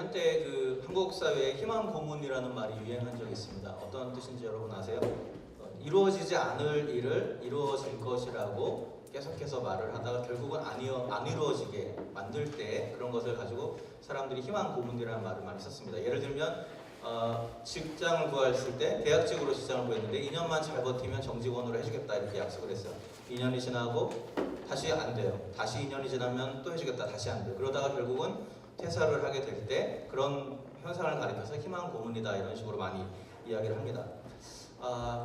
한때 그 한국 사회에 희망 고문이라는 말이 유행한 적이 있습니다. 어떤 뜻인지 여러분 아세요? 이루어지지 않을 일을 이루어질 것이라고 계속해서 말을 하다가 결국은 안 이루어지게 만들 때 그런 것을 가지고 사람들이 희망 고문이라는 말을 많이 썼습니다. 예를 들면 직장을 구했을 때 계약직으로 직장을 구했는데 2년만 잘 버티면 정직원으로 해주겠다 이렇게 약속을 했어요. 2년이 지나고 다시 안 돼요. 다시 2년이 지나면 또 해주겠다. 다시 안 돼요. 그러다가 결국은 퇴사를 하게 될 때 그런 현상을 가리켜서 희망 고문이다 이런 식으로 많이 이야기를 합니다.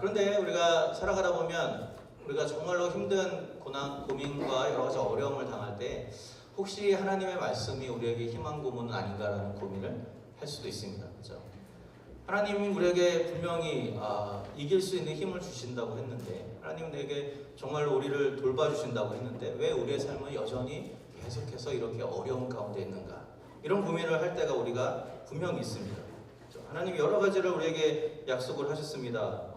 그런데 우리가 살아가다 보면 우리가 정말로 힘든 고민과 여러 가지 어려움을 당할 때 혹시 하나님의 말씀이 우리에게 희망 고문은 아닌가라는 고민을 할 수도 있습니다. 그렇죠? 하나님이 우리에게 분명히 이길 수 있는 힘을 주신다고 했는데 하나님은 내게 정말로 우리를 돌봐주신다고 했는데 왜 우리의 삶은 여전히 계속해서 이렇게 어려움 가운데 있는가 이런 고민을 할 때가 우리가 분명히 있습니다. 그렇죠? 하나님이 여러 가지를 우리에게 약속을 하셨습니다.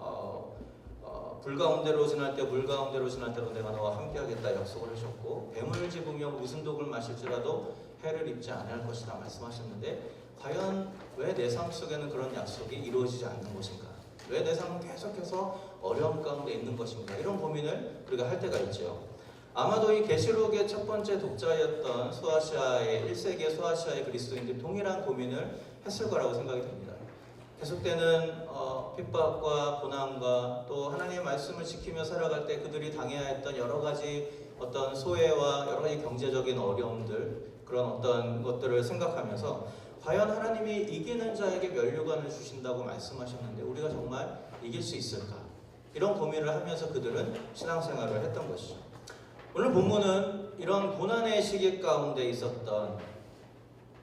불 가운데로 지날 때 물 가운데로 지날 때로 내가 너와 함께 하겠다 약속을 하셨고 뱀을 집으며 무슨 독을 마실지라도 해를 입지 않을 것이다 말씀하셨는데 과연 왜 내 삶 속에는 그런 약속이 이루어지지 않는 것인가? 왜 내 삶은 계속해서 어려움 가운데 있는 것인가? 이런 고민을 우리가 할 때가 있죠. 아마도 이 계시록의 첫 번째 독자였던 소아시아의 1세기의 소아시아의 그리스도인들이 동일한 고민을 했을 거라고 생각이 됩니다. 계속되는 핍박과 고난과 또 하나님의 말씀을 지키며 살아갈 때 그들이 당해야 했던 여러 가지 어떤 소외와 여러 가지 경제적인 어려움들 그런 어떤 것들을 생각하면서 과연 하나님이 이기는 자에게 면류관을 주신다고 말씀하셨는데 우리가 정말 이길 수 있을까? 이런 고민을 하면서 그들은 신앙생활을 했던 것이죠. 오늘 본문은 이런 고난의 시기 가운데 있었던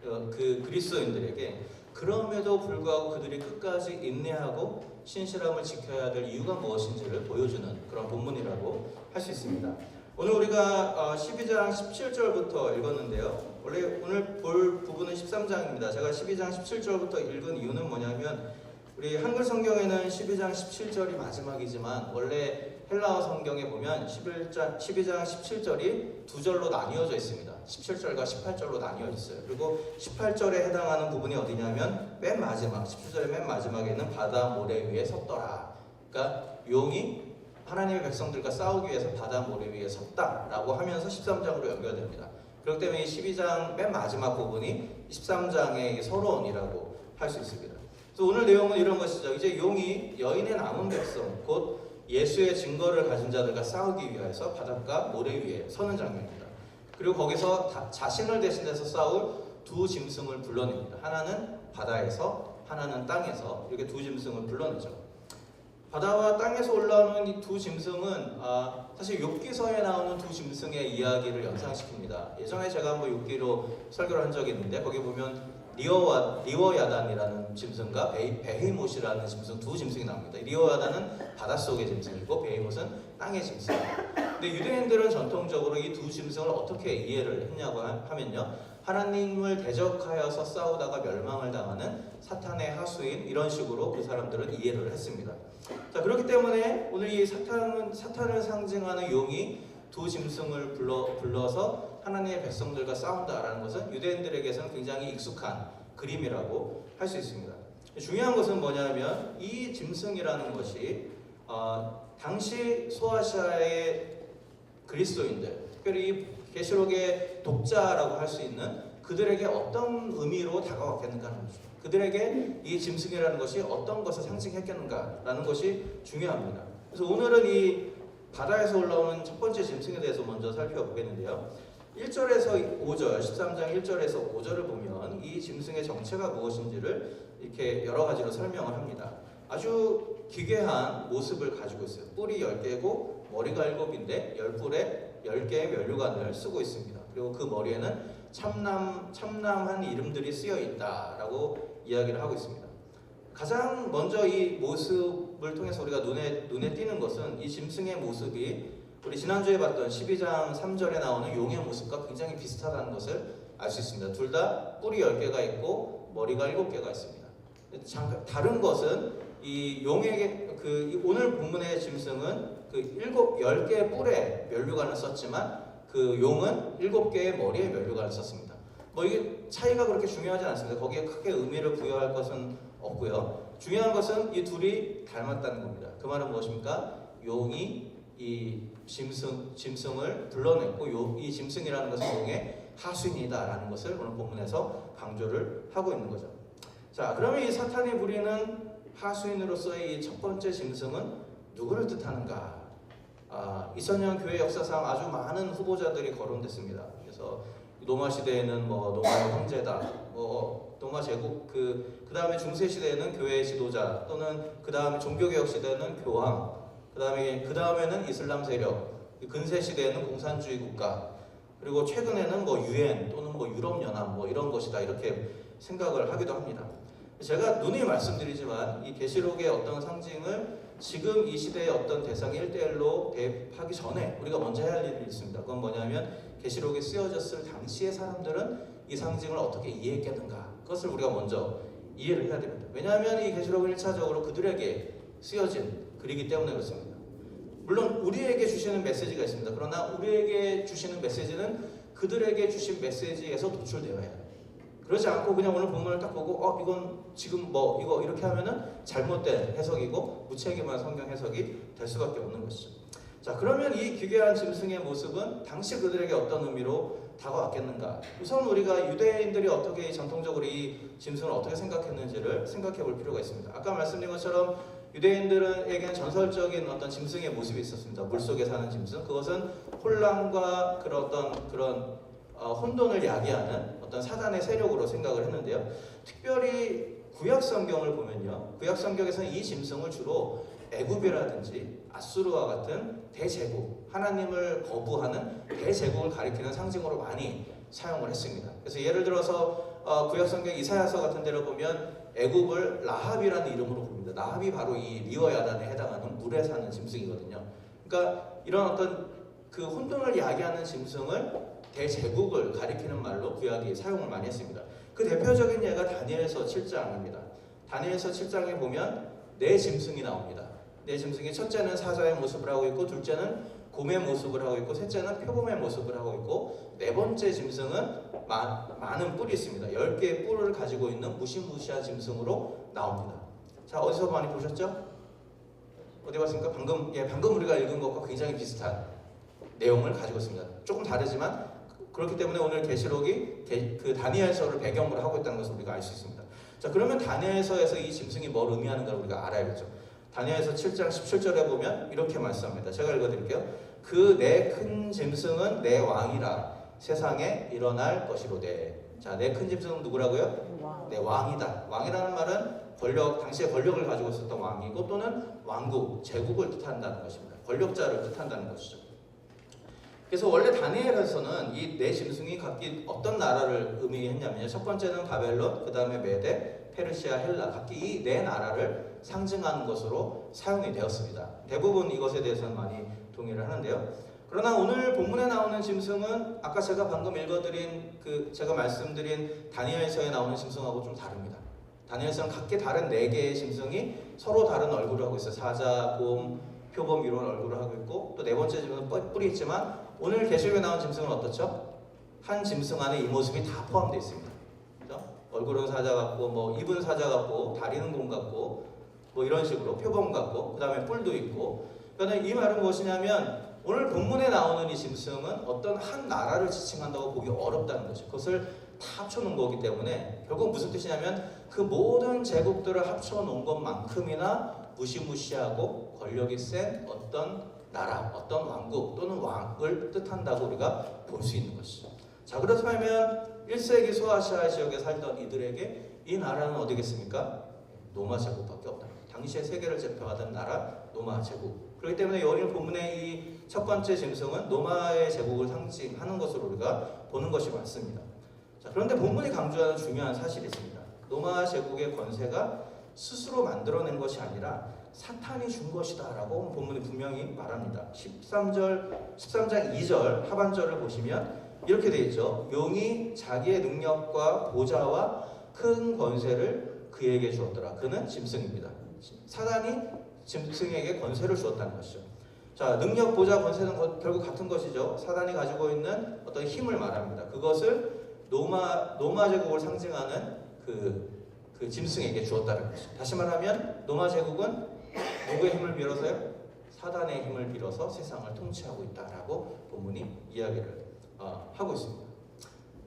그 그리스도인들에게 그럼에도 불구하고 그들이 끝까지 인내하고 신실함을 지켜야 될 이유가 무엇인지를 보여주는 그런 본문이라고 할 수 있습니다. 오늘 우리가 12장 17절부터 읽었는데요. 원래 오늘 볼 부분은 13장입니다. 제가 12장 17절부터 읽은 이유는 뭐냐면 우리 한글 성경에는 12장 17절이 마지막이지만 원래 헬라어 성경에 보면 12장 17절이 두 절로 나뉘어져 있습니다. 17절과 18절로 나뉘어 있어요. 그리고 18절에 해당하는 부분이 어디냐면 맨 마지막 17절의 맨 마지막에는 바다 모래 위에 섰더라. 그러니까 용이 하나님의 백성들과 싸우기 위해서 바다 모래 위에 섰다라고 하면서 13장으로 연결됩니다. 그렇기 때문에 12장 맨 마지막 부분이 13장의 서론이라고 할 수 있습니다. 그래서 오늘 내용은 이런 것이죠. 이제 용이 여인의 남은 백성 곧 예수의 증거를 가진 자들과 싸우기 위해서 바닷가 모래 위에 서는 장면입니다. 그리고 거기서 자신을 대신해서 싸울 두 짐승을 불러냅니다. 하나는 바다에서 하나는 땅에서 이렇게 두 짐승을 불러내죠. 바다와 땅에서 올라오는 이 두 짐승은 사실 욥기서에 나오는 두 짐승의 이야기를 연상시킵니다. 예전에 제가 한번 욥기로 설교를 한 적이 있는데 거기 보면 리워야단이라는 짐승과 베헤못이라는 짐승 두 짐승이 나옵니다. 리워야단은 바닷속의 짐승이고 베헤못은 땅의 짐승입니다. 근데 유대인들은 전통적으로 이 두 짐승을 어떻게 이해를 했냐고 하면요. 하나님을 대적하여서 싸우다가 멸망을 당하는 사탄의 하수인 이런 식으로 그 사람들은 이해를 했습니다. 자, 그렇기 때문에 오늘 이 사탄을 상징하는 용이 두 짐승을 불러서 하나님의 백성들과 싸운다라는 것은 유대인들에게서는 굉장히 익숙한 그림이라고 할 수 있습니다. 중요한 것은 뭐냐면 이 짐승이라는 것이 당시 소아시아의 그리스도인들, 특별히 이 계시록의 독자라고 할 수 있는 그들에게 어떤 의미로 다가왔겠는가 하는 거죠. 그들에게 이 짐승이라는 것이 어떤 것을 상징했겠는가라는 것이 중요합니다. 그래서 오늘은 이 바다에서 올라오는 첫 번째 짐승에 대해서 먼저 살펴보겠는데요. 1절에서 5절, 13장 1절에서 5절을 보면 이 짐승의 정체가 무엇인지를 이렇게 여러 가지로 설명을 합니다. 아주 기괴한 모습을 가지고 있어요. 뿔이 10개고 머리가 7인데 10뿔에 10개의 면류관을 쓰고 있습니다. 그리고 그 머리에는 참남한 이름들이 쓰여 있다라고 이야기를 하고 있습니다. 가장 먼저 이 모습을 통해서 우리가 눈에 띄는 것은 이 짐승의 모습이 우리 지난주에 봤던 12장 3절에 나오는 용의 모습과 굉장히 비슷하다는 것을 알 수 있습니다. 둘 다 뿔이 10개가 있고 머리가 7개가 있습니다. 다른 것은 이 용에게 오늘 본문의 짐승은 10개의 뿔에 면류관을 썼지만 그 용은 7개의 머리에 면류관을 썼습니다. 뭐 이게 차이가 그렇게 중요하지 않습니다. 거기에 크게 의미를 부여할 것은 없고요. 중요한 것은 이 둘이 닮았다는 겁니다. 그 말은 무엇입니까? 용이 이 짐승을 불러냈고 이 짐승이라는 것은 용의 하수인이다라는 것을 오늘 본문에서 강조를 하고 있는 거죠. 자, 그러면 이 사탄이 부리는 하수인으로서의 이 첫 번째 짐승은 누구를 뜻하는가? 2000년 교회 역사상 아주 많은 후보자들이 거론됐습니다. 그래서 노마 시대에는 뭐 노마의 형제다, 뭐 노마 제국 그 다음에 중세 시대에는 교회 지도자 또는 그 다음에 종교개혁 시대는 교황, 그 다음에는 이슬람 세력, 근세 시대에는 공산주의 국가, 그리고 최근에는 뭐 유엔 또는 뭐 유럽 연합 뭐 이런 것이다 이렇게 생각을 하기도 합니다. 제가 누누이 말씀드리지만 이 계시록의 어떤 상징을 지금 이 시대의 어떤 대상이 1대1로 대입하기 전에 우리가 먼저 해야 할 일이 있습니다. 그건 뭐냐면 계시록에 쓰여졌을 당시의 사람들은 이 상징을 어떻게 이해했겠는가, 그것을 우리가 먼저 이해를 해야 됩니다. 왜냐하면 이 계시록은 1차적으로 그들에게 쓰여진 글이기 때문에 그렇습니다. 물론 우리에게 주시는 메시지가 있습니다. 그러나 우리에게 주시는 메시지는 그들에게 주신 메시지에서 도출되어야 해요. 그러지 않고 그냥 오늘 본문을 딱 보고 이건 지금 뭐 이거 이렇게 하면은 잘못된 해석이고 무책임한 성경 해석이 될 수밖에 없는 것이죠. 자, 그러면 이 기괴한 짐승의 모습은 당시 그들에게 어떤 의미로 다가왔겠는가? 우선 우리가 유대인들이 어떻게 전통적으로 이 짐승을 어떻게 생각했는지를 생각해 볼 필요가 있습니다. 아까 말씀드린 것처럼 유대인들에게는 전설적인 어떤 짐승의 모습이 있었습니다. 물속에 사는 짐승. 그것은 혼란과 그런 혼돈을 야기하는 어떤 사단의 세력으로 생각을 했는데요. 특별히 구약 성경을 보면요, 구약 성경에서는 이 짐승을 주로 애굽이라든지 아수르와 같은 대제국, 하나님을 거부하는 대제국을 가리키는 상징으로 많이 사용을 했습니다. 그래서 예를 들어서 구약 성경 이사야서 같은 데를 보면 애굽을 라합이라는 이름으로 부릅니다. 라합이 바로 이 리어 야단에 해당하는 물에 사는 짐승이거든요. 그러니까 이런 어떤 그 혼돈을 야기하는 짐승을 대제국을 가리키는 말로 구약이 사용을 많이 했습니다. 그 대표적인 예가 다니엘서 7장입니다. 다니엘서 7장에 보면 네 짐승이 나옵니다. 네 짐승이 첫째는 사자의 모습을 하고 있고, 둘째는 곰의 모습을 하고 있고, 셋째는 표범의 모습을 하고 있고, 네 번째 짐승은 많은 뿔이 있습니다. 10개의 뿔을 가지고 있는 무시무시한 짐승으로 나옵니다. 자, 어디서 많이 보셨죠? 어디 봤습니까? 방금 우리가 읽은 것과 굉장히 비슷한 내용을 가지고 있습니다. 조금 다르지만 그렇기 때문에 오늘 계시록이 그 다니엘서를 배경으로 하고 있다는 것을 우리가 알 수 있습니다. 자, 그러면 다니엘서에서 이 짐승이 뭘 의미하는가를 우리가 알아야겠죠. 다니엘서 7장 17절에 보면 이렇게 말씀합니다. 제가 읽어드릴게요. 그 내 큰 짐승은 내 왕이라 세상에 일어날 것이로되. 자, 내 큰 짐승은 누구라고요? 내 왕이다. 왕이라는 말은 당시에 권력을 가지고 있었던 왕이고, 또는 왕국, 제국을 뜻한다는 것입니다. 권력자를 뜻한다는 것이죠. 그래서 원래 다니엘에서는 이 네 짐승이 각기 어떤 나라를 의미했냐면요, 첫 번째는 바벨론, 그 다음에 메데, 페르시아, 헬라, 각기 이 네 나라를 상징하는 것으로 사용이 되었습니다. 대부분 이것에 대해서는 많이 동의를 하는데요. 그러나 오늘 본문에 나오는 짐승은 아까 제가 방금 읽어드린 제가 말씀드린 다니엘서에 나오는 짐승하고 좀 다릅니다. 다니엘서는 각기 다른 네 개의 짐승이 서로 다른 얼굴을 하고 있어요. 사자, 곰, 표범 이런 얼굴을 하고 있고, 또 네 번째 짐승은 뿔이 있지만 오늘 계시록에 나온 짐승은 어떻죠? 한 짐승 안에 이 모습이 다 포함되어 있습니다. 그렇죠? 얼굴은 사자 같고, 뭐 입은 사자 같고, 다리는 곰 같고, 뭐 이런 식으로 표범 같고, 그 다음에 뿔도 있고. 그러니까 이 말은 무엇이냐면 오늘 본문에 나오는 이 짐승은 어떤 한 나라를 지칭한다고 보기 어렵다는 거죠. 그것을 다 합쳐놓은 거기 때문에 결국 무슨 뜻이냐면 그 모든 제국들을 합쳐놓은 것만큼이나 무시무시하고 권력이 센 어떤 나라, 어떤 왕국 또는 왕을 뜻한다고 우리가 볼 수 있는 것이죠. 자, 그렇다면 1세기 소아시아 지역에 살던 이들에게 이 나라는 어디겠습니까? 로마 제국밖에 없다. 당시에 세계를 제패하던 나라 로마 제국. 그렇기 때문에 오늘 본문의 이 첫 번째 짐승은 로마의 제국을 상징하는 것으로 우리가 보는 것이 맞습니다. 자, 그런데 본문이 강조하는 중요한 사실이 있습니다. 로마 제국의 권세가 스스로 만들어낸 것이 아니라 사탄이 준 것이다 라고 본문이 분명히 말합니다. 13장 2절 하반절을 보시면 이렇게 되어 있죠. 용이 자기의 능력과 보좌와 큰 권세를 그에게 주었더라. 그는 짐승입니다. 사단이 짐승에게 권세를 주었다는 것이죠. 자, 능력, 보좌, 권세는 결국 같은 것이죠. 사단이 가지고 있는 어떤 힘을 말합니다. 그것을 노마 제국을 상징하는 그 짐승에게 주었다는 것이죠. 다시 말하면 노마 제국은 누구의 힘을 빌어서요? 사단의 힘을 빌어서 세상을 통치하고 있다라고 본문이 이야기를 하고 있습니다.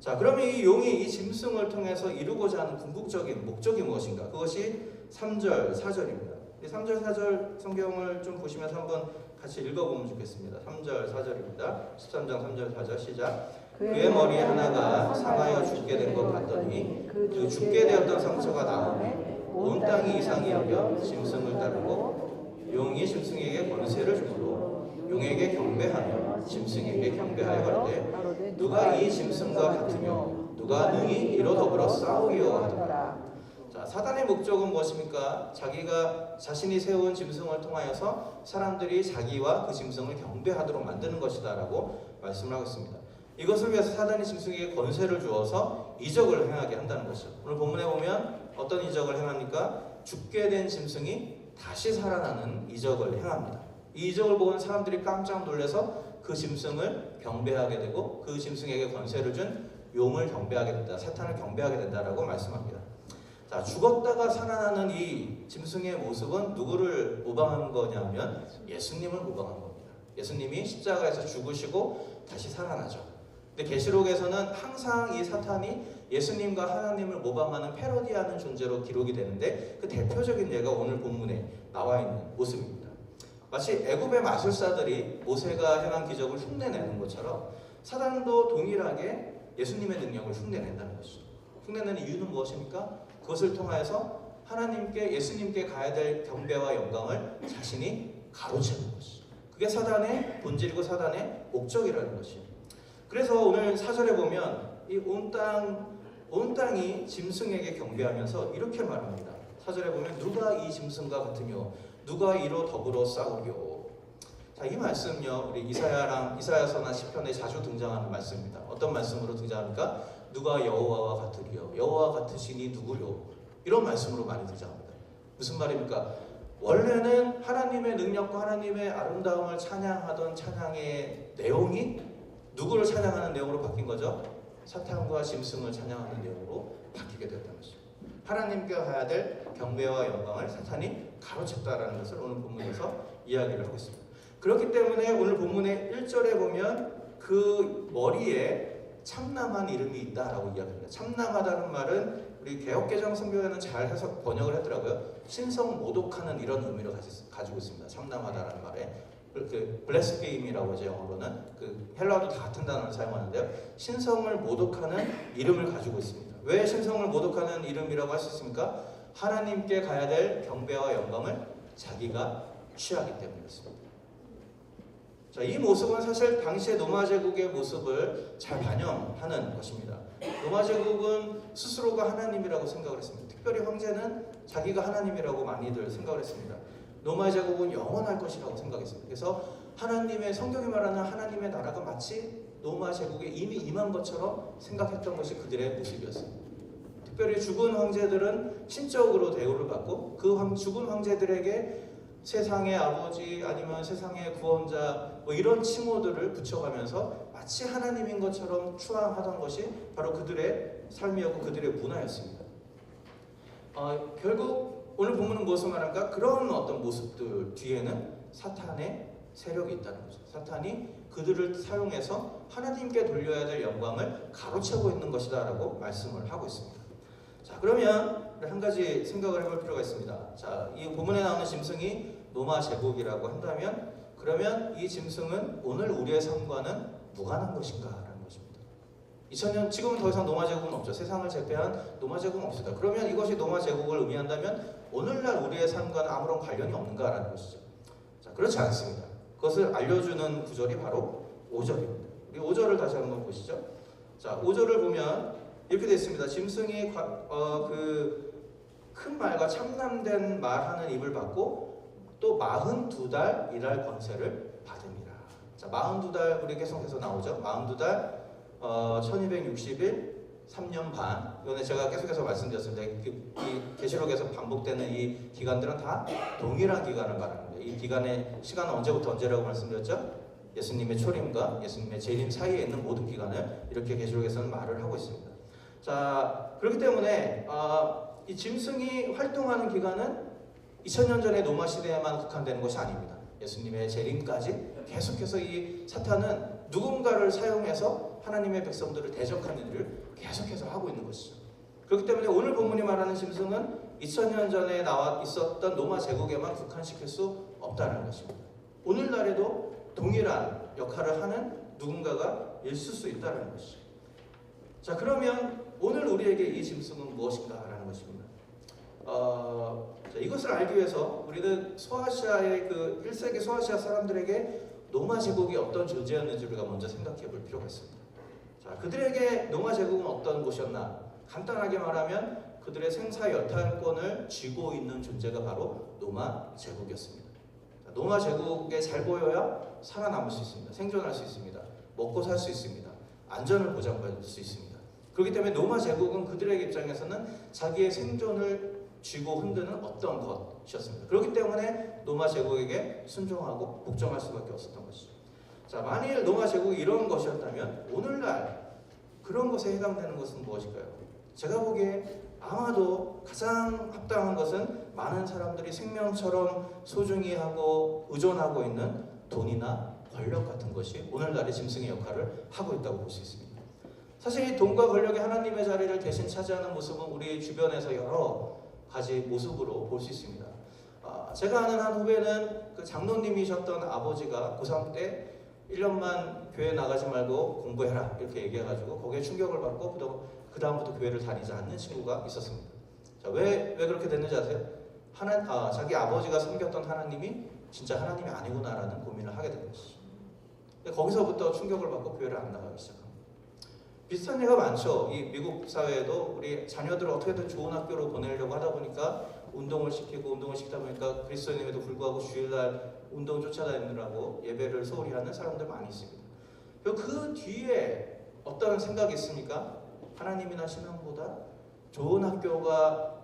자, 그러면 이 용이 이 짐승을 통해서 이루고자 하는 궁극적인 목적이 무엇인가? 그것이 3절, 4절입니다. 이 3절, 4절 성경을 좀 보시면서 한번 같이 읽어보면 좋겠습니다. 3절, 4절입니다. 13장 3절, 4절 시작. 그의 머리 하나가 상하여 죽게 된 것 같더니 그 죽게 되었던 상처가 나오매 온 땅이 이상히 여겨 짐승을 따르고 용이 짐승에게 권세를 주므로 용에게 경배하며 짐승에게 경배하여 가로되 누가 이 짐승과 같으며 누가 능히 이로 더불어 싸우리요 하더라. 자, 사단의 목적은 무엇입니까? 자기가 자신이 세운 짐승을 통하여서 사람들이 자기와 그 짐승을 경배하도록 만드는 것이다 라고 말씀을 하고 있습니다. 이것을 위해서 사단이 짐승에게 권세를 주어서 이적을 행하게 한다는 것이죠. 오늘 본문에 보면 어떤 이적을 행합니까? 죽게 된 짐승이 다시 살아나는 이적을 행합니다. 이 이적을 보는 사람들이 깜짝 놀라서 그 짐승을 경배하게 되고 그 짐승에게 권세를 준 용을 경배하게 된다. 사탄을 경배하게 된다라고 말씀합니다. 자, 죽었다가 살아나는 이 짐승의 모습은 누구를 모방한 거냐면 예수님을 모방한 겁니다. 예수님이 십자가에서 죽으시고 다시 살아나죠. 근데 계시록에서는 항상 이 사탄이 예수님과 하나님을 모방하는 패러디하는 존재로 기록이 되는데 그 대표적인 예가 오늘 본문에 나와 있는 모습입니다. 마치 애굽의 마술사들이 모세가 행한 기적을 흉내내는 것처럼 사단도 동일하게 예수님의 능력을 흉내낸다는 것이죠. 흉내내는 이유는 무엇입니까? 그것을 통하여서 하나님께 예수님께 가야 될 경배와 영광을 자신이 가로채는 것이죠. 그게 사단의 본질이고 사단의 목적이라는 것이에요. 그래서 오늘 4절에 보면 이 온 땅이 짐승에게 경배하면서 이렇게 말합니다. 4절에 보면 누가 이 짐승과 같으며 누가 이로 더불어 싸우려. 자, 이 말씀은요, 우리 이사야서나 시편에 자주 등장하는 말씀입니다. 어떤 말씀으로 등장합니까? 누가 여호와와 같으리요? 여호와 같으시니 누구요? 이런 말씀으로 많이 등장합니다. 무슨 말입니까? 원래는 하나님의 능력과 하나님의 아름다움을 찬양하던 찬양의 내용이 누구를 찬양하는 내용으로 바뀐 거죠? 사탄과 짐승을 찬양하는 내용으로 바뀌게 됐다는 것이죠. 하나님께 해야 될 경배와 영광을 사탄이 가로챘다라는 것을 오늘 본문에서 이야기를 하고 있습니다. 그렇기 때문에 오늘 본문의 1절에 보면 그 머리에 참남한 이름이 있다라고 이야기합니다. 참남하다는 말은 우리 개역개정 성경에는 잘 해석 번역을 했더라고요. 신성모독하는 이런 의미를 가지고 있습니다. 참남하다라는 말에 그 블레스페임이라고 하죠. 영어로는 그 헬라어도 다 같은 단어를 사용하는데요. 신성을 모독하는 이름을 가지고 있습니다. 왜 신성을 모독하는 이름이라고 할 수 있습니까? 하나님께 가야 될 경배와 영광을 자기가 취하기 때문이었습니다. 자, 이 모습은 사실 당시의 로마 제국의 모습을 잘 반영하는 것입니다. 로마 제국은 스스로가 하나님이라고 생각을 했습니다. 특별히 황제는 자기가 하나님이라고 많이들 생각을 했습니다. 로마 제국은 영원할 것이라고 생각했습니다. 그래서 하나님의 성경이 말하는 하나님의 나라가 마치 로마 제국에 이미 임한 것처럼 생각했던 것이 그들의 모습이었습니다. 특별히 죽은 황제들은 신적으로 대우를 받고 그 죽은 황제들에게 세상의 아버지 아니면 세상의 구원자 뭐 이런 칭호들을 붙여가면서 마치 하나님인 것처럼 추앙하던 것이 바로 그들의 삶이었고 그들의 문화였습니다. 결국 오늘 본문은 무엇을 말합니까? 그런 어떤 모습들 뒤에는 사탄의 세력이 있다는 거죠. 사탄이 그들을 사용해서 하나님께 돌려야 될 영광을 가로채고 있는 것이다 라고 말씀을 하고 있습니다. 자, 그러면 한 가지 생각을 해볼 필요가 있습니다. 자, 이 본문에 나오는 짐승이 로마 제국이라고 한다면 그러면 이 짐승은 오늘 우리의 삶과는 무관한 것인가 라는 것입니다. 2000년 지금은 더 이상 로마 제국은 없죠. 세상을 제패한 로마 제국은 없습니다. 그러면 이것이 로마 제국을 의미한다면 오늘날 우리의 삶과는 아무런 관련이 없는가라는 것이죠. 자, 그렇지 않습니다. 그것을 알려주는 구절이 바로 5절입니다. 우리 5절을 다시 한번 보시죠. 자, 5절을 보면 이렇게 되어 있습니다. 짐승이 그 큰 말과 참남된 말하는 입을 받고 또 42달 일할 권세를 받으니라. 자, 42달 우리 계속해서 나오죠. 42달 1260일 3년 반. 이번에 제가 계속해서 말씀드렸습니다. 이 계시록에서 반복되는 이 기간들은 다 동일한 기간을 말합니다. 이 기간의 시간은 언제부터 언제라고 말씀드렸죠? 예수님의 초림과 예수님의 재림 사이에 있는 모든 기간을 이렇게 계시록에서는 말을 하고 있습니다. 자, 그렇기 때문에 이 짐승이 활동하는 기간은 2000년 전의 노마 시대에만 국한되는 것이 아닙니다. 예수님의 재림까지 계속해서 이 사탄은 누군가를 사용해서 하나님의 백성들을 대적하는 일을 계속해서 하고 있는 것이죠. 그렇기 때문에 오늘 본문이 말하는 짐승은 2000년 전에 나와 있었던 로마 제국에만 국한시킬 수 없다는 것입니다. 오늘날에도 동일한 역할을 하는 누군가가 있을 수 있다는 것이죠. 자, 그러면 오늘 우리에게 이 짐승은 무엇인가라는 것입니다. 자, 이것을 알기 위해서 우리는 소아시아의 그 1세기 소아시아 사람들에게 로마 제국이 어떤 존재였는지 우리가 먼저 생각해 볼 필요가 있습니다. 자, 그들에게 로마 제국은 어떤 곳이었나? 간단하게 말하면 그들의 생사 여탈권을 쥐고 있는 존재가 바로 로마 제국이었습니다. 자, 로마 제국에 잘 보여야 살아남을 수 있습니다. 생존할 수 있습니다. 먹고 살 수 있습니다. 안전을 보장받을 수 있습니다. 그렇기 때문에 로마 제국은 그들의 입장에서는 자기의 생존을 쥐고 흔드는 어떤 것이었습니다. 그렇기 때문에 로마 제국에게 순종하고 복종할 수밖에 없었던 것이죠. 자, 만일 로마 제국이 이런 것이었다면 오늘날 그런 것에 해당되는 것은 무엇일까요? 제가 보기에 아마도 가장 합당한 것은 많은 사람들이 생명처럼 소중히 하고 의존하고 있는 돈이나 권력 같은 것이 오늘날의 짐승의 역할을 하고 있다고 볼 수 있습니다. 사실 이 돈과 권력이 하나님의 자리를 대신 차지하는 모습은 우리 주변에서 여러 가지 모습으로 볼 수 있습니다. 제가 아는 한 후배는 그 장로님이셨던 아버지가 고3 때 1년만 교회 나가지 말고 공부해라 이렇게 얘기해가지고 거기에 충격을 받고 그 다음부터 교회를 다니지 않는 친구가 있었습니다. 자, 왜 그렇게 됐는지 아세요? 자기 아버지가 섬겼던 하나님이 진짜 하나님이 아니구나라는 고민을 하게 된 것이죠. 거기서부터 충격을 받고 교회를 안 나가기 시작합니다. 비슷한 예가 많죠. 이 미국 사회에도 우리 자녀들을 어떻게든 좋은 학교로 보내려고 하다 보니까 운동을 시키다 보니까 그리스도인임에도 불구하고 주일날 운동 쫓아다니느라고 예배를 소홀히 하는 사람들 많이 있습니다. 그리고 그 뒤에 어떤 생각이 있습니까? 하나님이나 신앙보다 좋은 학교가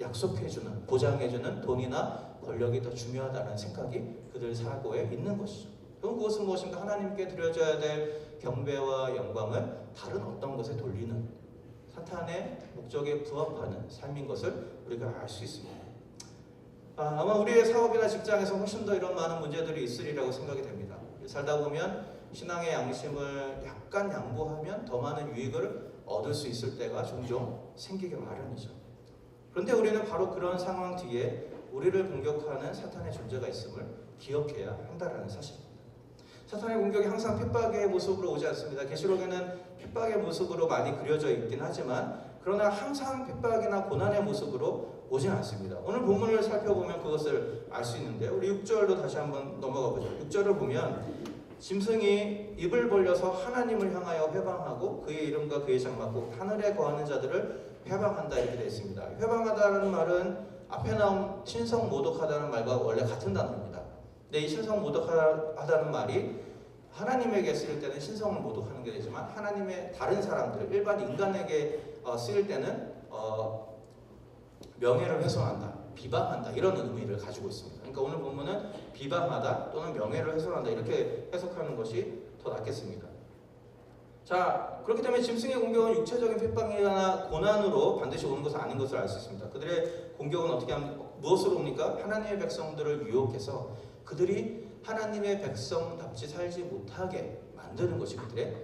약속해주는, 보장해주는 돈이나 권력이 더 중요하다는 생각이 그들 사고에 있는 것이죠. 그럼 그것은 무엇인가? 하나님께 드려져야 될 경배와 영광을 다른 어떤 것에 돌리는 사탄의 목적에 부합하는 삶인 것을 우리가 알 수 있습니다. 아마 우리의 사업이나 직장에서 훨씬 더 이런 많은 문제들이 있으리라고 생각이 됩니다. 살다 보면 신앙의 양심을 약간 양보하면 더 많은 유익을 얻을 수 있을 때가 종종 생기게 마련이죠. 그런데 우리는 바로 그런 상황 뒤에 우리를 공격하는 사탄의 존재가 있음을 기억해야 한다는 사실입니다. 사탄의 공격이 항상 핍박의 모습으로 오지 않습니다. 계시록에는 핍박의 모습으로 많이 그려져 있긴 하지만 그러나 항상 핍박이나 고난의 모습으로 오진 않습니다. 오늘 본문을 살펴보면 그것을 알 수 있는데 우리 6절로 다시 한번 넘어가 보죠. 6절을 보면 짐승이 입을 벌려서 하나님을 향하여 회방하고 그의 이름과 그의 장막 곧 하늘에 거하는 자들을 회방한다 이렇게 되어 있습니다. 회방하다는 말은 앞에 나온 신성 모독하다는 말과 원래 같은 단어입니다. 근데 이 신성 모독하다는 말이 하나님에게 쓰일 때는 신성을 모독하는 게 되지만 하나님의 다른 사람들, 일반 인간에게 쓰일 때는 명예를 훼손한다, 비방한다 이런 의미를 가지고 있습니다. 그러니까 오늘 본문은 비방하다 또는 명예를 훼손한다 이렇게 해석하는 것이 더 낫겠습니다. 자, 그렇기 때문에 짐승의 공격은 육체적인 핍박이나 고난으로 반드시 오는 것은 아닌 것을 알 수 있습니다. 그들의 공격은 어떻게 하면 무엇으로 옵니까? 하나님의 백성들을 유혹해서 그들이 하나님의 백성답지 살지 못하게 만드는 것이 그들의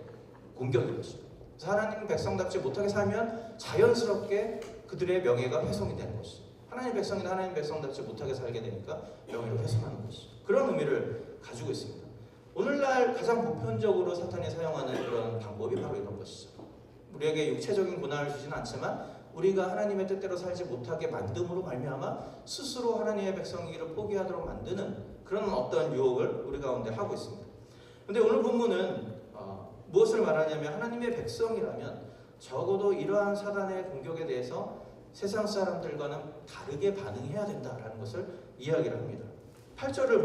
공격인 것입니다. 그래서 하나님의 백성답지 못하게 살면 자연스럽게 그들의 명예가 훼손이 되는 것이죠. 하나님의 백성이나 하나님의 백성답지 못하게 살게 되니까 명예를 훼손하는 것이죠. 그런 의미를 가지고 있습니다. 오늘날 가장 보편적으로 사탄이 사용하는 그런 방법이 바로 이런 것이죠. 우리에게 육체적인 고난을 주지는 않지만 우리가 하나님의 뜻대로 살지 못하게 만듦으로 말미암아 스스로 하나님의 백성이기를 포기하도록 만드는 그런 어떤 유혹을 우리 가운데 하고 있습니다. 그런데 오늘 본문은 무엇을 말하냐면 하나님의 백성이라면 적어도 이러한 사단의 공격에 대해서 세상 사람들과는 다르게 반응해야 된다라는 것을 이야기를 합니다. 8절을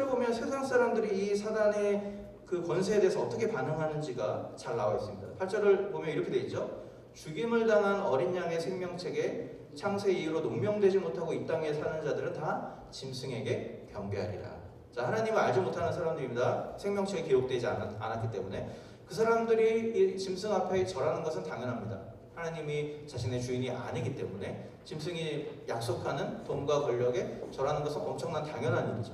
보면 세상 사람들이 이 사단의 그 권세에 대해서 어떻게 반응하는지가 잘 나와 있습니다. 8절을 보면 이렇게 돼 있죠. 죽임을 당한 어린 양의 생명책에 창세 이후로 농명되지 못하고 이 땅에 사는 자들은 다 짐승에게 경배하리라. 자, 하나님을 알지 못하는 사람들입니다. 생명책에 기록되지 않았기 때문에. 그 사람들이 이 짐승 앞에 절하는 것은 당연합니다. 하나님이 자신의 주인이 아니기 때문에 짐승이 약속하는 돈과 권력에 절하는 것은 엄청난 당연한 일이죠.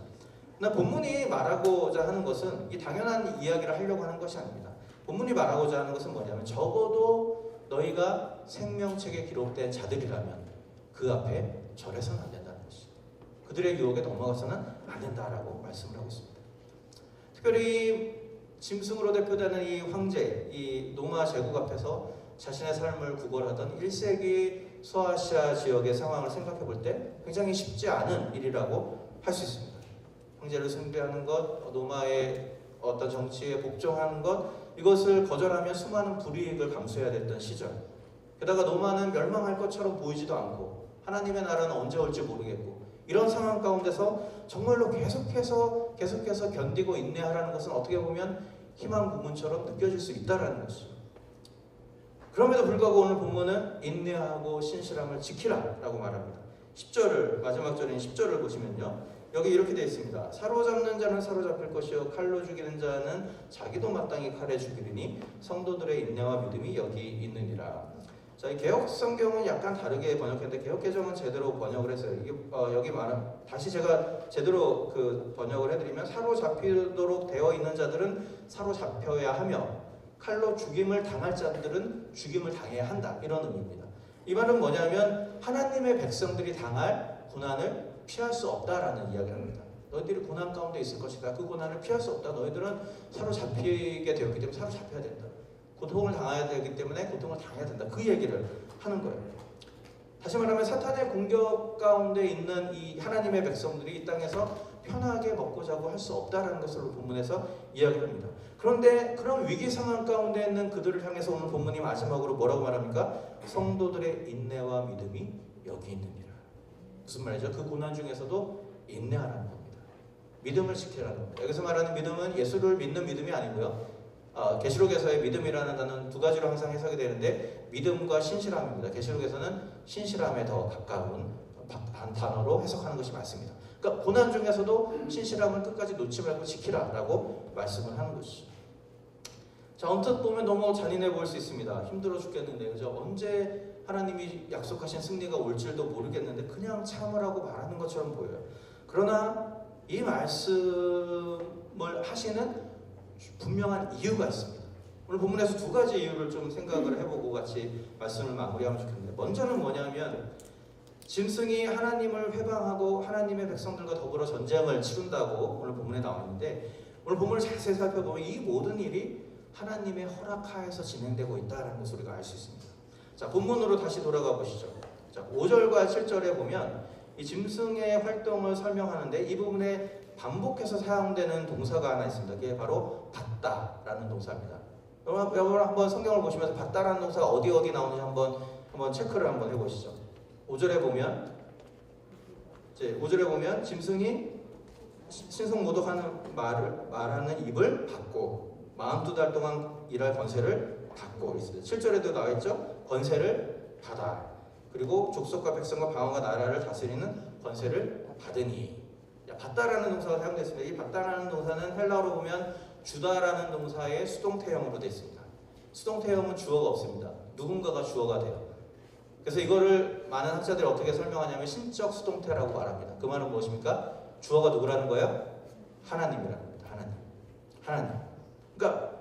그러나 본문이 말하고자 하는 것은 이 당연한 이야기를 하려고 하는 것이 아닙니다. 본문이 말하고자 하는 것은 뭐냐면 적어도 너희가 생명책에 기록된 자들이라면 그 앞에 절해서는 안 된다는 것이죠. 그들의 유혹에 넘어가서는 안 된다라고 말씀을 하고 있습니다. 특별히 짐승으로 대표되는 이 황제, 이 로마 제국 앞에서 자신의 삶을 구걸하던 1세기 소아시아 지역의 상황을 생각해 볼 때 굉장히 쉽지 않은 일이라고 할 수 있습니다. 황제를 숭배하는 것, 로마의 어떤 정치에 복종하는 것, 이것을 거절하면 수많은 불이익을 감수해야 됐던 시절. 게다가 로마는 멸망할 것처럼 보이지도 않고 하나님의 나라는 언제 올지 모르겠고 이런 상황 가운데서 정말로 계속해서 견디고 인내하라는 것은 어떻게 보면 희망 고문처럼 느껴질 수 있다는 것이죠. 그럼에도 불구하고 오늘 본문은 인내하고 신실함을 지키라 라고 말합니다. 10절을 마지막 절인 10절을 보시면요. 여기 이렇게 되어 있습니다. 사로잡는 자는 사로잡힐 것이요 칼로 죽이는 자는 자기도 마땅히 칼에 죽이리니 성도들의 인내와 믿음이 여기 있느니라. 자, 이 개혁 성경은 약간 다르게 번역했는데 개혁 개정은 제대로 번역을 했어요. 이게 여기 말한 다시 제가 제대로 그 번역을 해드리면 사로잡히도록 되어 있는 자들은 사로잡혀야 하며 칼로 죽임을 당할 자들은 죽임을 당해야 한다 이런 의미입니다. 이 말은 뭐냐면 하나님의 백성들이 당할 고난을 피할 수 없다라는 이야기를 합니다. 너희들이 고난 가운데 있을 것이다. 그 고난을 피할 수 없다. 너희들은 사로잡히게 되었기 때문에 사로잡혀야 된다. 고통을 당해야 되기 때문에 고통을 당해야 된다. 그 얘기를 하는 거예요. 다시 말하면 사탄의 공격 가운데 있는 이 하나님의 백성들이 이 땅에서 편하게 먹고 자고 할 수 없다라는 것을 본문에서 이야기합니다. 그런데 그런 위기 상황 가운데 있는 그들을 향해서 오늘 본문이 마지막으로 뭐라고 말합니까? 성도들의 인내와 믿음이 여기 있느니라. 무슨 말이죠? 그 고난 중에서도 인내하라는 겁니다. 믿음을 지키라는 겁니다. 여기서 말하는 믿음은 예수를 믿는 믿음이 아니고요. 계시록에서의 믿음이라는 단어는 두 가지로 항상 해석이 되는데 믿음과 신실함입니다. 계시록에서는 신실함에 더 가까운 단어로 해석하는 것이 맞습니다. 그러니까 고난 중에서도 신실함을 끝까지 놓지 말고 지키라라고 말씀을 하는 것이죠. 자, 언뜻 보면 너무 잔인해 보일 수 있습니다. 힘들어 죽겠는데 그죠? 언제 하나님이 약속하신 승리가 올지도 모르겠는데 그냥 참으라고 말하는 것처럼 보여요. 그러나 이 말씀을 하시는 분명한 이유가 있습니다. 오늘 본문에서 두 가지 이유를 좀 생각을 해보고 같이 말씀을 마무리하면 좋겠는데, 먼저는 뭐냐면 짐승이 하나님을 회방하고 하나님의 백성들과 더불어 전쟁을 치른다고 오늘 본문에 나와 있는데, 오늘 본문을 자세히 살펴보면 이 모든 일이 하나님의 허락하에서 진행되고 있다는 것을 우리가 알 수 있습니다. 자, 본문으로 다시 돌아가 보시죠. 자, 5절과 7절에 보면 이 짐승의 활동을 설명하는데 이 부분에 반복해서 사용되는 동사가 하나 있습니다. 그게 바로 받다라는 동사입니다. 여러분 한번 성경을 보시면서 받다라는 동사가 어디 나오는지 한번 체크를 한번 해보시죠. 5절에 보면 이제 5절에 보면 짐승이 신성모독하는 말하는 입을 받고 42달 동안 일할 권세를 받고 있습니다. 7절에도 나와 있죠. 권세를 받아. 그리고 족속과 백성과 방언과 나라를 다스리는 권세를 받으니. 받다라는 동사가 사용됐습니다. 이 받다라는 동사는 헬라어로 보면 주다라는 동사의 수동태형으로 되어 있습니다. 수동태형은 주어가 없습니다. 누군가가 주어가 돼요. 그래서 이거를 많은 학자들이 어떻게 설명하냐면 신적 수동태라고 말합니다. 그 말은 무엇입니까? 주어가 누구라는 거예요? 하나님이라는 겁니다. 하나님. 그러니까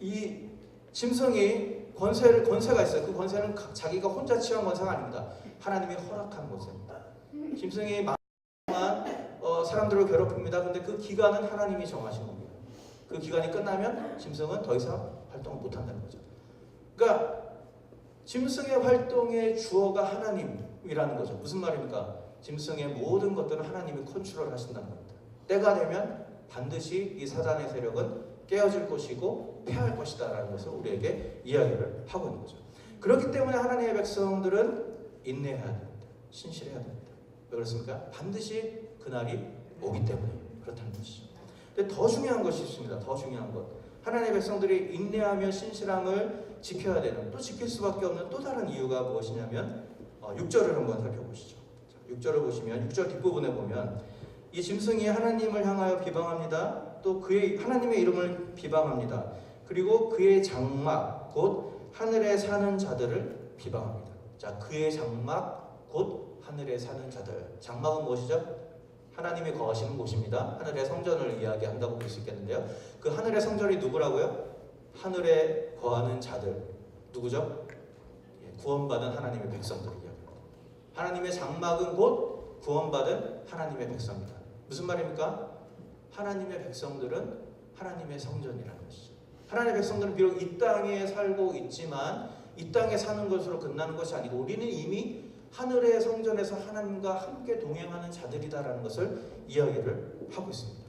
이 짐승이 권세가 있어요. 그 권세는 자기가 혼자 취한 권세가 아닙니다. 하나님이 허락한 권세입니다. 짐승이 사람들을 괴롭힙니다. 근데 그 기간은 하나님이 정하신 겁니다. 그 기간이 끝나면 짐승은 더 이상 활동을 못한다는 거죠. 그러니까 짐승의 활동의 주어가 하나님이라는 거죠. 무슨 말입니까? 짐승의 모든 것들은 하나님이 컨트롤 하신다는 겁니다. 때가 되면 반드시 이 사단의 세력은 깨어질 것이고 패할 것이다 라는 것을 우리에게 이야기를 하고 있는 거죠. 그렇기 때문에 하나님의 백성들은 인내해야 됩니다. 신실해야 됩니다. 왜 그렇습니까? 반드시 그날이 오기 때문에 그렇다는 것이죠. 근데 더 중요한 것이 있습니다. 더 중요한 것. 하나님의 백성들이 인내하며 신실함을 지켜야 되는, 또 지킬 수밖에 없는 또 다른 이유가 무엇이냐면 6절을 한번 살펴보시죠. 6절을 보시면 6절 뒷부분에 보면 이 짐승이 하나님을 향하여 비방합니다. 또 그의 하나님의 이름을 비방합니다. 그리고 그의 장막 곧 하늘에 사는 자들을 비방합니다. 자, 그의 장막 곧 하늘에 사는 자들. 장막은 무엇이죠? 하나님이 거하시는 곳입니다. 하늘의 성전을 이야기한다고 볼 수 있겠는데요. 그 하늘의 성전이 누구라고요? 하늘에 거하는 자들. 누구죠? 구원받은 하나님의 백성들을 이야기합니다. 하나님의 장막은 곧 구원받은 하나님의 백성이다. 무슨 말입니까? 하나님의 백성들은 하나님의 성전이라는 것이죠. 하나님의 백성들은 비록 이 땅에 살고 있지만 이 땅에 사는 것으로 끝나는 것이 아니고 우리는 이미 하늘의 성전에서 하나님과 함께 동행하는 자들이다라는 것을 이야기를 하고 있습니다.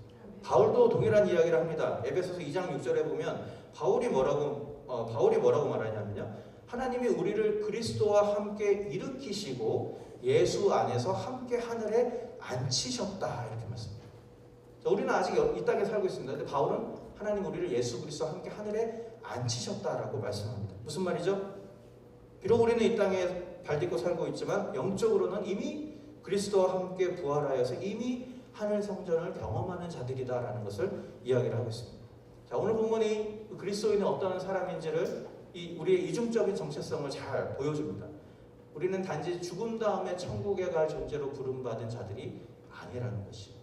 바울도 동일한 이야기를 합니다. 에베소서 2장 6절에 보면 바울이 뭐라고 말하냐면요. 하나님이 우리를 그리스도와 함께 일으키시고 예수 안에서 함께 하늘에 앉히셨다 이렇게 말씀합니다. 우리는 아직 이 땅에 살고 있습니다. 근데 바울은 하나님 우리를 예수 그리스도와 함께 하늘에 앉히셨다라고 말씀합니다. 무슨 말이죠? 비록 우리는 이 땅에 발딛고 살고 있지만 영적으로는 이미 그리스도와 함께 부활하여서 이미 하늘 성전을 경험하는 자들이다라는 것을 이야기를 하고 있습니다. 자, 오늘 본문이 그리스도인은 어떤 사람인지를 우리의 이중적인 정체성을 잘 보여줍니다. 우리는 단지 죽은 다음에 천국에 갈 존재로 부름받은 자들이 아니라는 것이죠.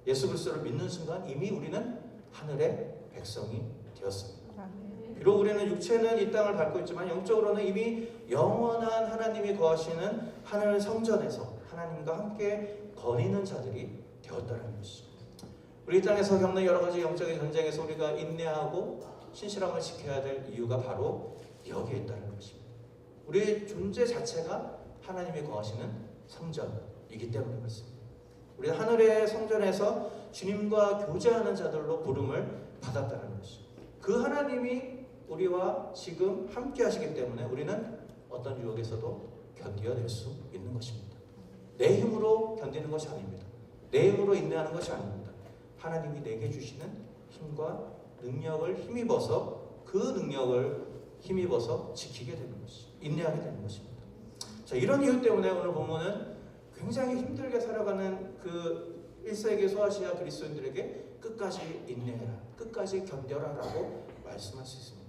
예수 그리스도를 믿는 순간 이미 우리는 하늘의 백성이 되었습니다. 비록 우리는 육체는 이 땅을 밟고 있지만 영적으로는 이미 영원한 하나님이 거하시는 하늘 성전에서 하나님과 함께 거니는 자들이 되었다는 것이죠. 우리 땅에서 겪는 여러 가지 영적인 전쟁에서 우리가 인내하고 신실함을 지켜야 될 이유가 바로 여기에 있다는 것입니다. 우리의 존재 자체가 하나님이 거하시는 성전이기 때문에 그렇습니다. 우리는 하늘의 성전에서 주님과 교제하는 자들로 부름을 받았다는 것이죠. 그 하나님이 우리와 지금 함께 하시기 때문에 우리는 어떤 유혹에서도 견뎌낼 수 있는 것입니다. 내 힘으로 견디는 것이 아닙니다. 내 힘으로 인내하는 것이 아닙니다. 하나님이 내게 주시는 힘과 능력을 힘입어서 그 능력을 힘입어서 지키게 되는 것이죠. 인내하게 되는 것입니다. 자, 이런 이유 때문에 오늘 본문은 굉장히 힘들게 살아가는 그 1세기 소아시아 그리스도인들에게 끝까지 인내해라, 끝까지 견뎌라라고 말씀할 수 있습니다.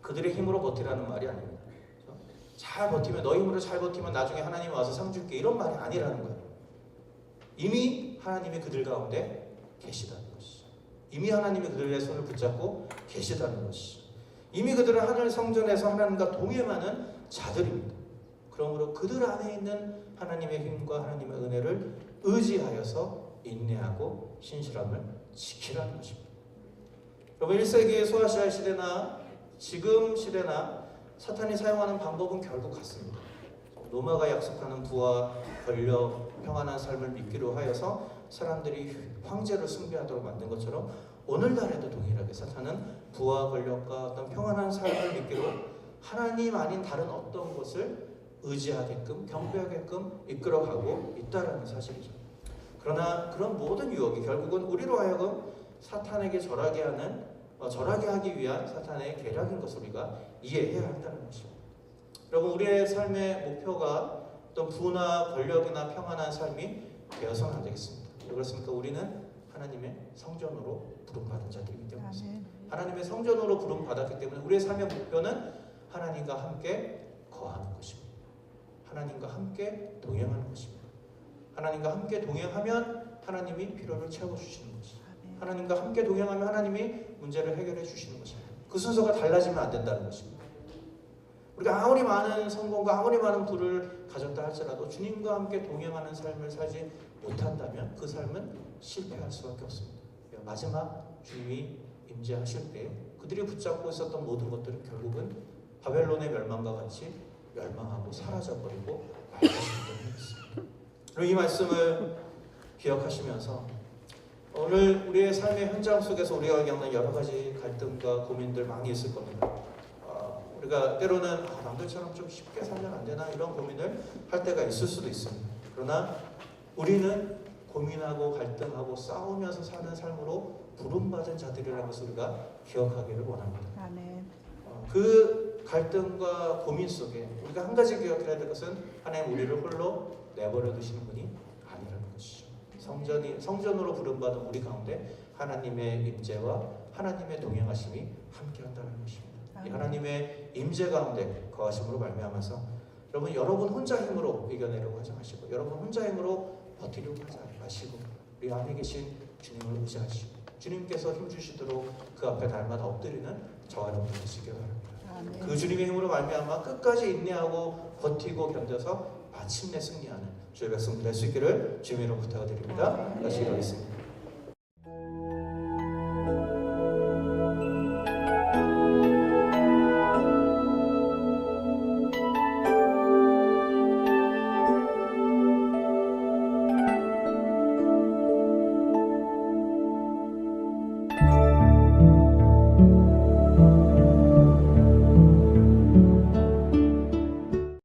그들의 힘으로 버티라는 말이 아닙니다. 잘 버티면, 너 힘으로 잘 버티면 나중에 하나님이 와서 상 줄게, 이런 말이 아니라는 거예요. 이미 하나님이 그들 가운데 계시다는 것이죠. 이미 하나님이 그들의 손을 붙잡고 계시다는 것이죠. 이미 그들은 하늘 성전에서 하나님과 동행하는 자들입니다. 그러므로 그들 안에 있는 하나님의 힘과 하나님의 은혜를 의지하여서 인내하고 신실함을 지키라는 것입니다. 여러분, 1세기의 소아시아 시대나 지금 시대나 사탄이 사용하는 방법은 결국 같습니다. 로마가 약속하는 부와 권력, 평안한 삶을 믿기로 하여서 사람들이 황제를 숭배하도록 만든 것처럼 오늘날에도 동일하게 사탄은 부와 권력과 어떤 평안한 삶을 믿기로 하나님 아닌 다른 어떤 것을 의지하게끔 경배하게끔 이끌어가고 있다는 사실이죠. 그러나 그런 모든 유혹이 결국은 우리로 하여금 사탄에게 절하게 하기 위한 사탄의 계략인 것을 우리가 이해해야 한다는 것입니다. 여러분, 우리의 삶의 목표가 어떤 부나 권력이나 평안한 삶이 되어서는 안 되겠습니다. 왜 그렇습니까? 우리는 하나님의 성전으로 부름받은 자들이기 때문입니다. 하나님의 성전으로 부름받았기 때문에 우리의 삶의 목표는 하나님과 함께 거하는 것입니다. 하나님과 함께 동행하는 것입니다. 하나님과 함께 동행하면 하나님이 필요를 채워주시는 것입니다. 하나님과 함께 동행하면 하나님이 문제를 해결해 주시는 것입니다. 그 순서가 달라지면 안 된다는 것입니다. 우리가 아무리 많은 성공과 아무리 많은 부를 가졌다 할지라도 주님과 함께 동행하는 삶을 살지 못한다면 그 삶은 실패할 수밖에 없습니다. 마지막 주님이 임재하실 때 그들이 붙잡고 있었던 모든 것들은 결국은 바벨론의 멸망과 같이 멸망하고 사라져버리고 말하시기 때문에 그럼 이 말씀을 기억하시면서 오늘 우리의 삶의 현장 속에서 우리가 겪는 여러 가지 갈등과 고민들 많이 있을 겁니다. 우리가 때로는 남들처럼 좀 쉽게 살면 안 되나 이런 고민을 할 때가 있을 수도 있습니다. 그러나 우리는 고민하고 갈등하고 싸우면서 사는 삶으로 부름받은 자들이라는 것을 우리가 기억하기를 원합니다. 아멘. 그 갈등과 고민 속에 우리가 한 가지 기억해야 될 것은 하나님 우리를 홀로 내버려 두시는 분이 아니라는 것이죠. 성전으로 부름받은 우리 가운데 하나님의 임재와 하나님의 동행하심이 함께한다는 것입니다. 이 하나님의 임재 가운데 거하심으로 말미암아서 여러분 혼자 힘으로 이겨내려고 하지 마시고 여러분 혼자 힘으로 버티려고 하지 마시고 우리 안에 계신 주님을 의지하시고 주님께서 힘주시도록 그 앞에 날마다 엎드리는 저와 여러분 되시기 바랍니다. 그 주님의 힘으로 말미암아 끝까지 인내하고 버티고 견뎌서 마침내 승리하는 주의 백성들 될 수 있기를 주님으로 부탁드립니다. 다시 기도하겠습니다.